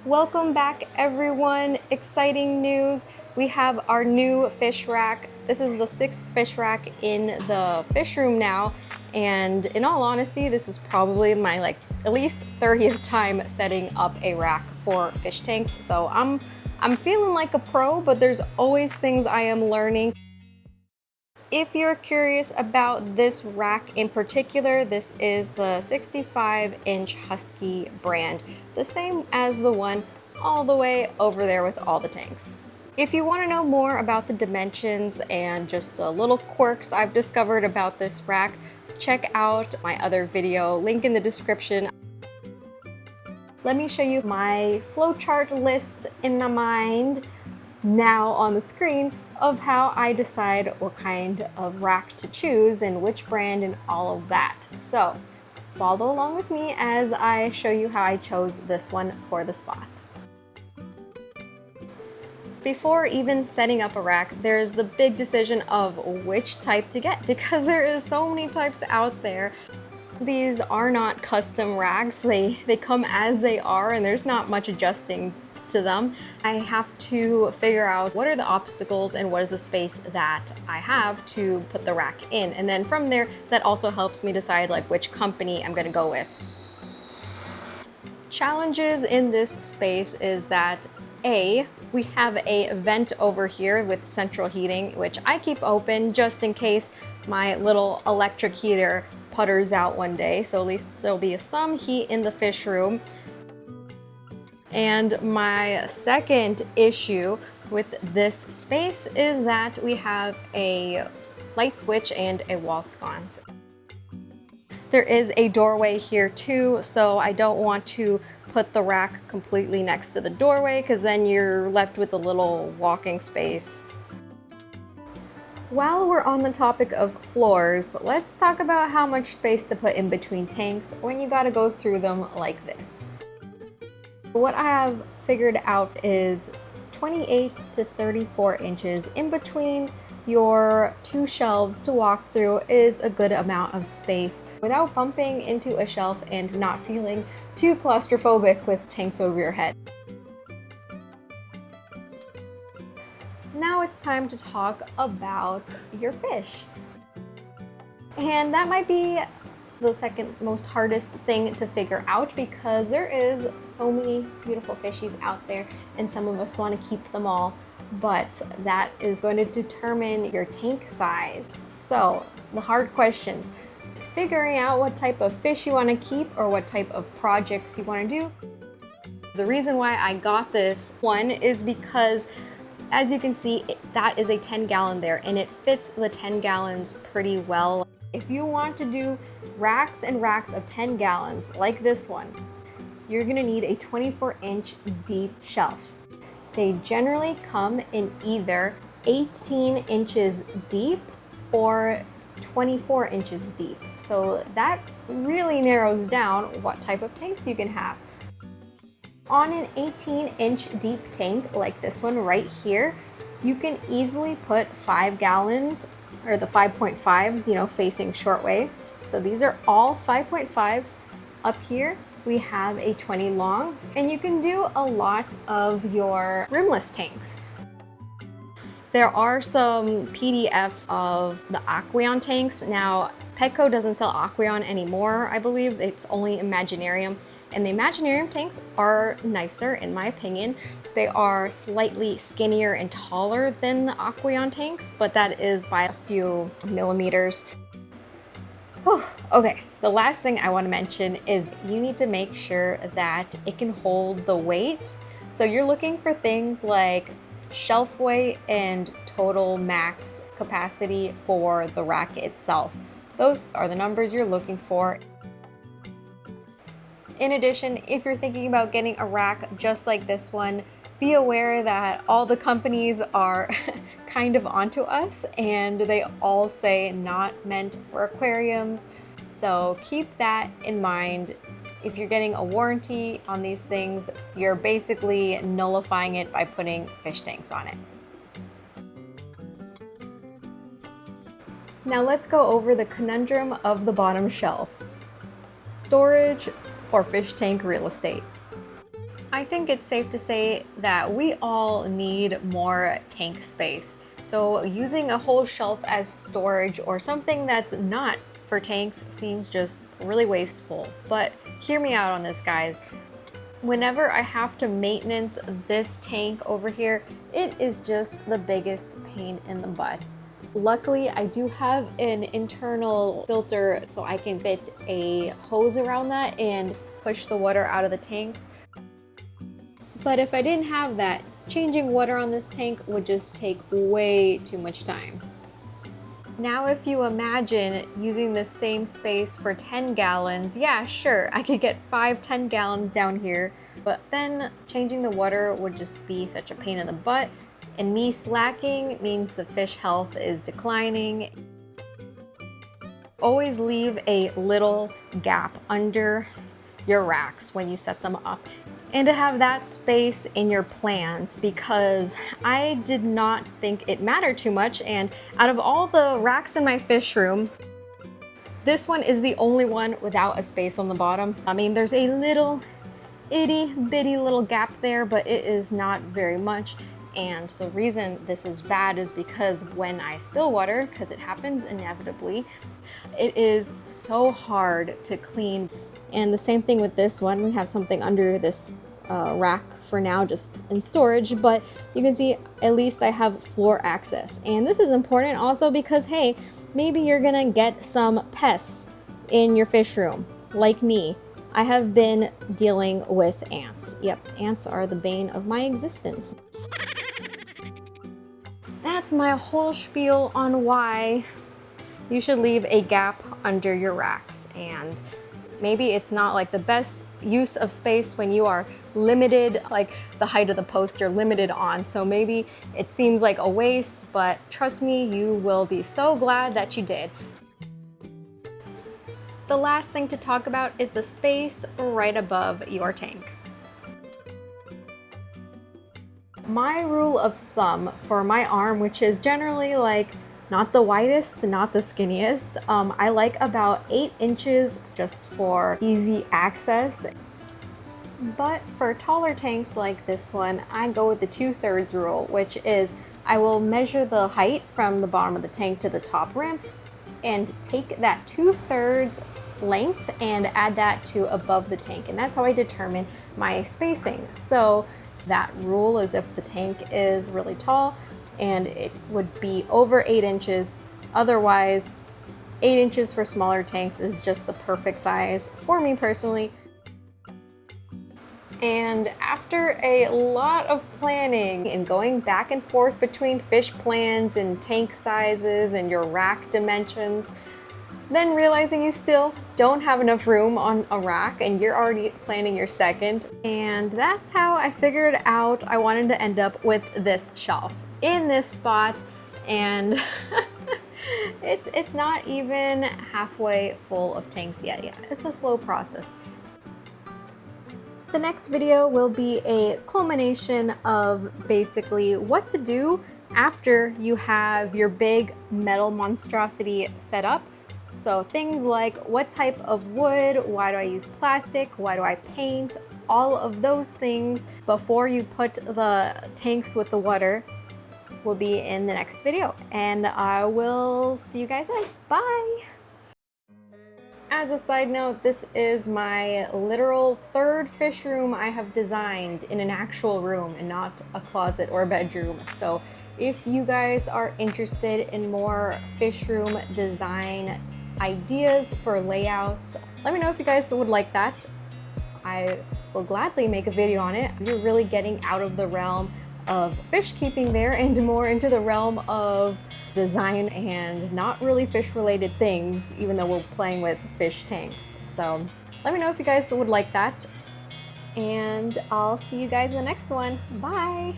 Welcome back, everyone. Exciting news. We have our new fish rack. This is the 6th fish rack in the fish room now. And in all honesty, this is probably my at least 30th time setting up a rack for fish tanks. So I'm feeling like a pro, but there's always things I am learning. If you're curious about this rack in particular, this is the 65-inch Husky brand, the same as the one all the way over there with all the tanks. If you want to know more about the dimensions and just the little quirks I've discovered about this rack, check out my other video, link in the description. Let me show you my flowchart list in my mind now on the screen of how I decide what kind of rack to choose and which brand and all of that. So follow along with me as I show you how I chose this one for the spot. Before even setting up a rack, there's the big decision of which type to get because there is so many types out there. These are not custom racks, they come as they are and there's not much adjusting to them. I have to figure out what are the obstacles and what is the space that I have to put the rack in. And then from there, that also helps me decide which company I'm gonna go with. Challenges in this space is that we have a vent over here with central heating, which I keep open just in case my little electric heater putters out one day. So at least there'll be some heat in the fish room. And my second issue with this space is that we have a light switch and a wall sconce. There is a doorway here too, so I don't want to put the rack completely next to the doorway because then you're left with a little walking space. While we're on the topic of floors, let's talk about how much space to put in between tanks when you gotta go through them like this. What I have figured out is 28 to 34 inches in between your two shelves to walk through is a good amount of space without bumping into a shelf and not feeling too claustrophobic with tanks over your head. Now it's time to talk about your fish. And that might be the second most hardest thing to figure out because there is so many beautiful fishies out there and some of us want to keep them all, but that is going to determine your tank size. So the hard questions, figuring out what type of fish you want to keep or what type of projects you want to do. The reason why I got this one is because as you can see, that is a 10-gallon there and it fits the 10 gallons pretty well. If you want to do racks and racks of 10 gallons like this one, you're gonna need a 24-inch deep shelf. They generally come in either 18 inches deep or 24 inches deep. So that really narrows down what type of tanks you can have. On an 18-inch deep tank like this one right here, you can easily put 5 gallons or the 5.5s, facing short way. So these are all 5.5s. Up here, we have a 20 long, and you can do a lot of your rimless tanks. There are some PDFs of the Aqueon tanks. Now, Petco doesn't sell Aqueon anymore, I believe. It's only Imaginarium. And the Imaginarium tanks are nicer in my opinion. They are slightly skinnier and taller than the Aqueon tanks, but that is by a few millimeters. Whew. Okay, the last thing I want to mention is you need to make sure that it can hold the weight. So you're looking for things like shelf weight and total max capacity for the rack itself. Those are the numbers you're looking for. In addition, if you're thinking about getting a rack just like this one, be aware that all the companies are kind of onto us and they all say not meant for aquariums. So keep that in mind. If you're getting a warranty on these things, you're basically nullifying it by putting fish tanks on it. Now let's go over the conundrum of the bottom shelf. Storage or fish tank real estate. I think it's safe to say that we all need more tank space. So using a whole shelf as storage or something that's not for tanks seems just really wasteful. But hear me out on this, guys. Whenever I have to maintenance this tank over here, it is just the biggest pain in the butt. Luckily, I do have an internal filter so I can fit a hose around that and push the water out of the tanks. But if I didn't have that, changing water on this tank would just take way too much time. Now if you imagine using the same space for 10 gallons, yeah, sure, I could get 5 10-gallons down here, but then changing the water would just be such a pain in the butt, and me slacking means the fish health is declining. Always leave a little gap under your racks when you set them up, and to have that space in your plans, because I did not think it mattered too much, and out of all the racks in my fish room, this one is the only one without a space on the bottom. I mean, there's a little itty bitty little gap there, but it is not very much. And the reason this is bad is because when I spill water, because it happens inevitably, it is so hard to clean. And the same thing with this one. We have something under this rack for now, just in storage, but you can see at least I have floor access. And this is important also because, hey, maybe you're gonna get some pests in your fish room, like me. I have been dealing with ants. Yep, ants are the bane of my existence. That's my whole spiel on why you should leave a gap under your racks. And maybe it's not like the best use of space when you are limited, like the height of the post you're limited on. So maybe it seems like a waste, but trust me, you will be so glad that you did. The last thing to talk about is the space right above your tank. My rule of thumb for my arm, which is generally like not the widest, not the skinniest, I like about 8 inches just for easy access. But for taller tanks like this one, I go with the 2/3 rule, which is I will measure the height from the bottom of the tank to the top rim and take that 2/3 length and add that to above the tank. And that's how I determine my spacing. So that rule is if the tank is really tall and it would be over 8 inches. Otherwise, 8 inches for smaller tanks is just the perfect size for me personally. And after a lot of planning and going back and forth between fish plans and tank sizes and your rack dimensions, then realizing you still don't have enough room on a rack and you're already planning your second. And that's how I figured out I wanted to end up with this shelf in this spot. And it's not even halfway full of tanks yet. Yeah, it's a slow process. The next video will be a culmination of basically what to do after you have your big metal monstrosity set up. So things like what type of wood, why do I use plastic, why do I paint, all of those things before you put the tanks with the water will be in the next video. And I will see you guys then. Bye! As a side note, this is my literal 3rd fish room I have designed in an actual room and not a closet or a bedroom. So if you guys are interested in more fish room design ideas for layouts, let me know if you guys would like that. I will gladly make a video on it. You're really getting out of the realm of fish keeping there and more into the realm of design and not really fish related things, even though we're playing with fish tanks. So let me know if you guys would like that, and I'll see you guys in the next one. Bye!